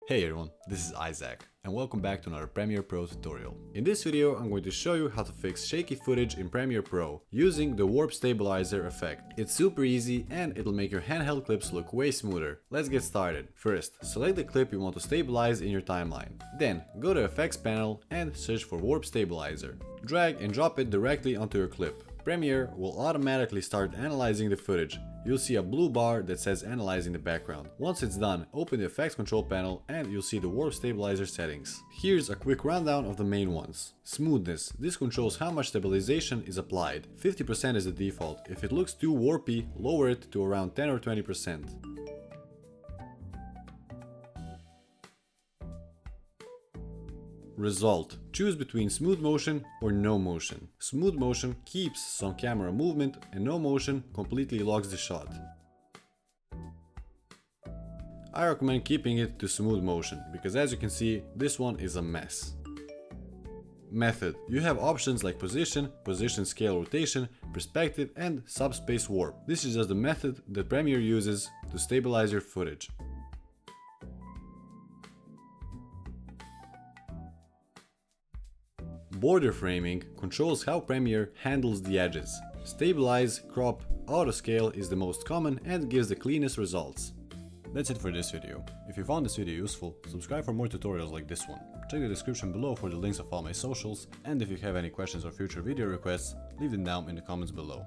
Hey everyone, this is Isaac, and welcome back to another Premiere Pro tutorial. In this video, I'm going to show you how to fix shaky footage in Premiere Pro using the warp stabilizer effect. It's super easy and it'll make your handheld clips look way smoother. Let's get started. First, select the clip you want to stabilize in your timeline. Then, go to Effects panel and search for warp stabilizer. Drag and drop it directly onto your clip. Premiere will automatically start analyzing the footage. You'll see a blue bar that says analyzing the background. Once it's done, open the effects control panel and you'll see the warp stabilizer settings. Here's a quick rundown of the main ones. Smoothness. This controls how much stabilization is applied. 50% is the default. If it looks too warpy, lower it to around 10 or 20%. Result. Choose between smooth motion or no motion. Smooth motion keeps some camera movement and no motion completely locks the shot. I recommend keeping it to smooth motion because as you can see, this one is a mess. Method. You have options like position, position scale rotation, perspective and subspace warp. This is just the method that Premiere uses to stabilize your footage. Border framing controls how Premiere handles the edges. Stabilize, crop, auto scale is the most common and gives the cleanest results. That's it for this video. If you found this video useful, subscribe for more tutorials like this one. Check the description below for the links of all my socials, and if you have any questions or future video requests, leave them down in the comments below.